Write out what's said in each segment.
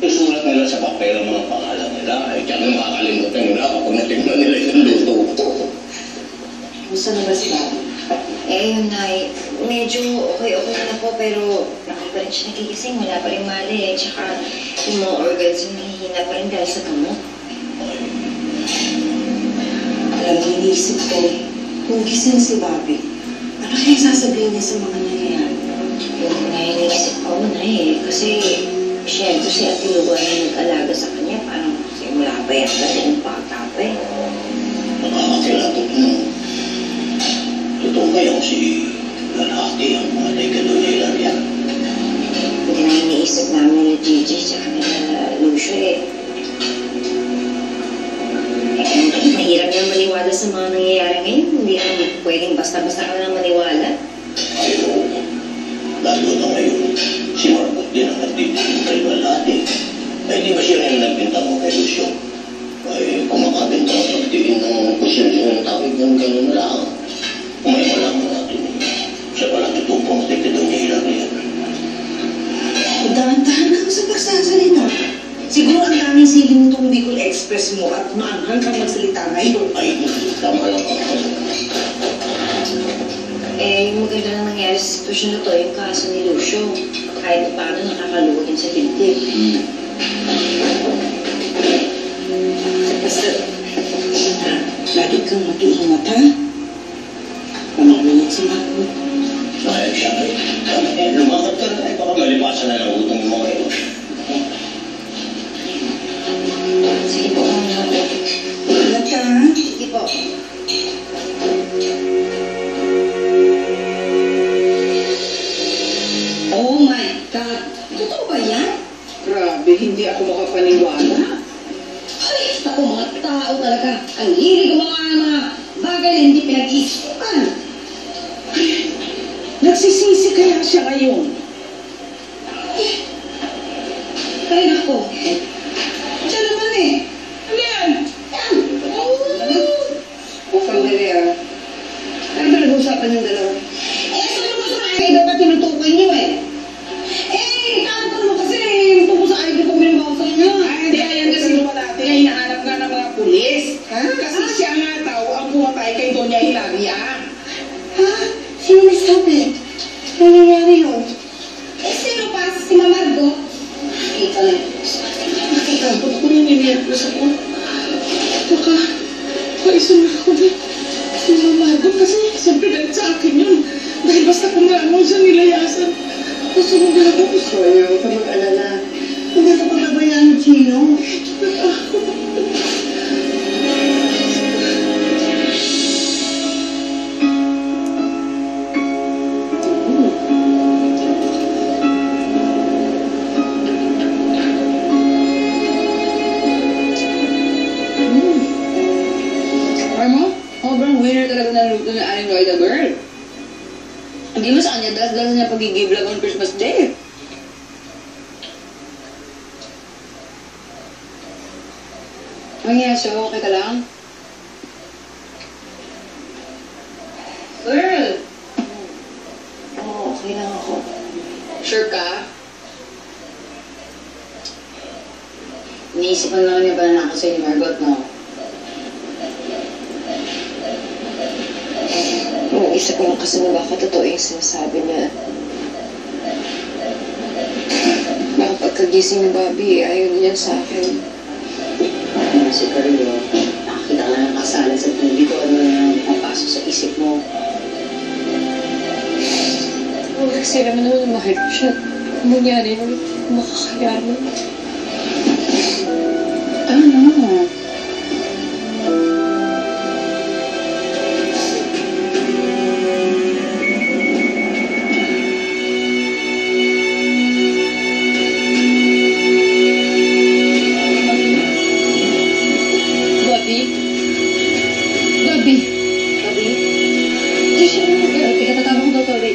isulat nila sa papel ang mga pangalan nila. Eh, kaya nang makakalimutan nila kapag natingnan nila yung luto ko. Gusto na ba si Bobby? Yun, Nay. Medyo okay na po, pero hindi pa rin siya nagigising. Wala pa rin mali. Tsaka yung mga organs yung nahihina pa rin dahil sa gamot. Alam mo, iniisip ko, kung gising si Bobby, ano kaya sasabihin niya sa mga nangyayari? Yung iniisip ko na kasi syempre si Ate Lugo ay nag-alaga sa kanya. Parang simula pa yata yung pagkapay. Nakakakilatot mo. Totoo kayo si lalaki ang mga legado niya ilan yan. Hindi na iniisip namin ni Gigi tsaka nila Lucio mahirap na maniwala sa mga nangyayari ngayon. Hindi naman pwedeng basta-basta ka lang maniwala. Ay, oo. Lalo na ngayon, si Margot din ang nagtitigil kay Malati. Ay, di ba siya rin nagbintang mo kay Lucio? Ay, kumakabintang at nagtigil ng posibleng ng tawag ng gano'n lang. Kung may malaman natin, siya pala tutupong at ito niya ilang yan. Dahan-dahan ka sa pagsasalita. Siguro ang daming siling nitong Bicol Express mo at maanghang kang magsalita ngayon. Ay, tama lang ako. Yung maganda na nangyari sa sitwasyon na to, yung kaso ni Lucio. Kahit na paano nakakaluwa din sa dibdib. Basta, lagi kang mag-iingat, ha? Pamalinit si Marco. Ay, siya ay, lumakad ka na ay baka malipasan na ng utong mo ngayon. Sige po, Ingat ka, ha? sige po. Oh my God! Totoo ba yan? Grabe, hindi ako makapaniwala. Ay, ako mga tao talaga. Ang hilig ng mga bagay na hindi pinag-iisipan. Nagsisisi kaya siya ngayon. Ay, nako. Siya naman eh. Ano yan? Yan. Sandali, ah. Ano ba nag-uusapan yung dalawa? Ito naman sa ay dapat tinutukoy niyo eh. Tanto naman kasi tungkol sa idol ko minimbaw sa inyo. Ay, hindi, ayan kasi naman natin ay hinahanap nga ng mga pulis. Ha? Kasi siya nga daw ang pumatay kay Doña Hilaria. Ha? Sino nagsabi? Ano nangyari yun? Sino pa? Si Mamargo? Nakita na yun. Nakita ko ako yung niliyapos ako. Baka, kaisun na ako din. Si Mama Margot kasi siyempre galit sa akin yun. Dahil basta kung naamon siya nilayasan. Gusto mong galabos. Kaya huwag ka mag-alala. Hindi ka paglabayan ng Chino. Sobrang winner talaga ng luto ni Aling Lloyda Girl. Hindi mo sa kanya, dalas-dalas niya pag-give vlog on Christmas Day. Mangyaya siya, okay ka lang? Girl! Oo, okay lang ako. Sure ka? Iniisipan lang niya pala na ako sa'yo ni Margot, no? Isa ko lang kasi na baka totoo yung sinasabi niya. Baka pagkagising ni Bobby, ayaw niya sa akin. Si Carlo, nakakita ka na ng kasalan sa TV ko. Ano na papasok sa isip mo? Kasi naman naman mahal ko siya. Kung mangyari naman, makakayaman. Ano?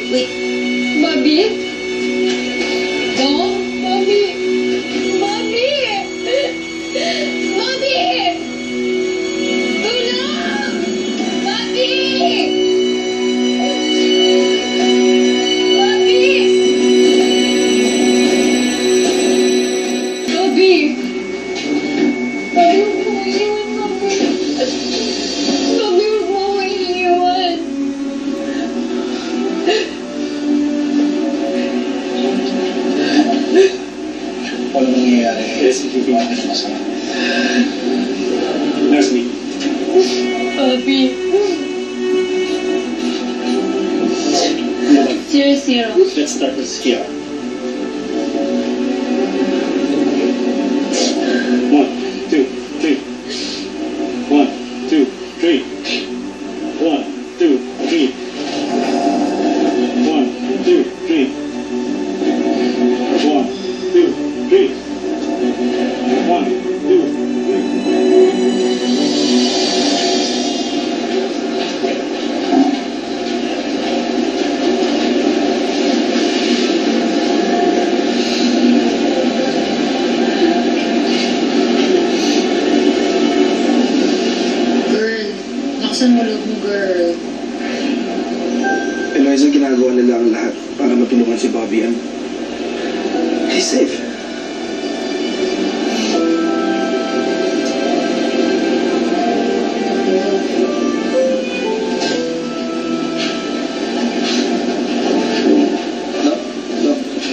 Wait. Bobby? No? Bobby? Bobby? Bobby? nangyari. Yes, hindi ko masama. Nurse me. Papi. Ano ba? 0-0. Let's start with here. 1, 2, 3. 1, 2, 3. 1, 2, 3. 1, 2, 3. 1, 2, 3. 1, 2, Girl, laksan mo loob mo, girl. Eliza, ginagawa nila ang lahat para matulungan si Bobby and he's safe.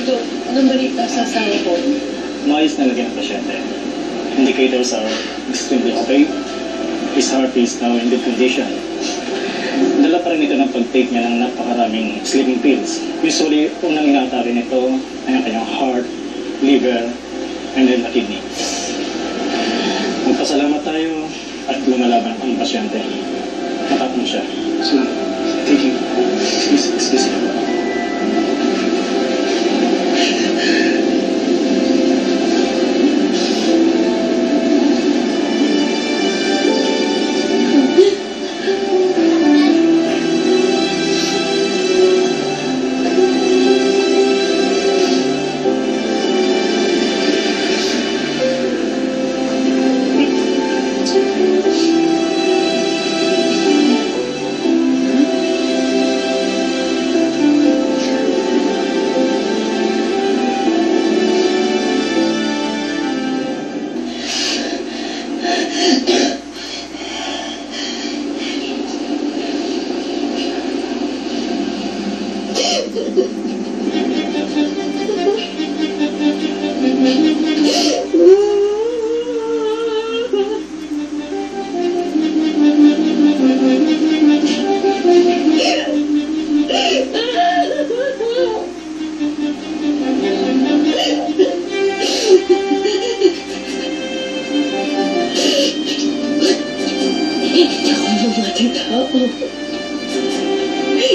Ito, anong balita sa asawa ko? Maayos na lagyan ng pasyente. Indicators are extremely okay. His heart is now in good condition. Dala pa rin ito ng pag-take niya ng napakaraming sleeping pills. Usually, unang inaatake nito ay ang kanyang heart, liver, and then the kidney. Magpasalamat tayo at lumalaban ang pasyente. Nakatong siya. Salamat. Thank you. Excuse me.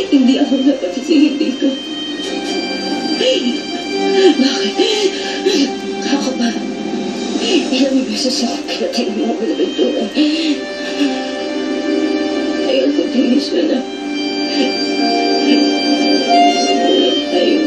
Hindi ako napatisihin dito. Bakit? Kako ba? Ilang beses ako pinatay mo ako ng pintura. Ayaw ko tingis ka na. Walang tayo.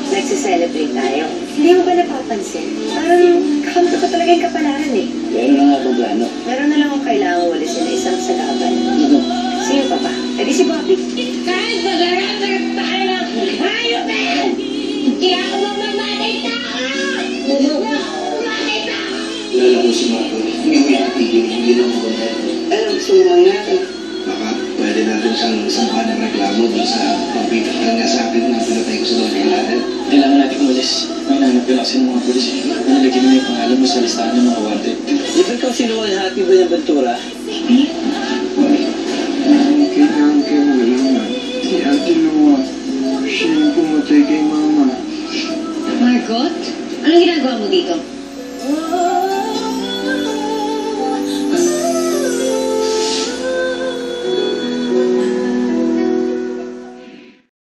Nagsiselebrate tayo. Hindi mo ba napapansin? Parang kakamto ko talaga yung kapalaran eh. Meron na nga akong plano. Meron na lang akong kailangan walisin na isang salaban. Sino pa ba? E di si Bobby. Kahit mag-arasag tayo ng hayop eh! Hindi ako mamamatay tao! Hindi ako mamamatay tao! Lalo ko si Marco. Hindi mo yan tigil. Hindi lang ako na. Alam, gusto mo mangyari. pwede natin siyang sampahan ng reklamo dun sa pagpipilitan niya sa akin na pinatay ko sa Don Hilario. Kailangan natin umalis. May nahanap yun kasi ng mga polis. Nalagyan mo yung pangalan mo sa listahan ng mga wanted. Di ba ikaw sinuwalhati ba ng Ventura? Kailangan kayo malaman. Si Ate Lua, siya yung pumatay kay Mama. Margot? Anong ginagawa mo dito?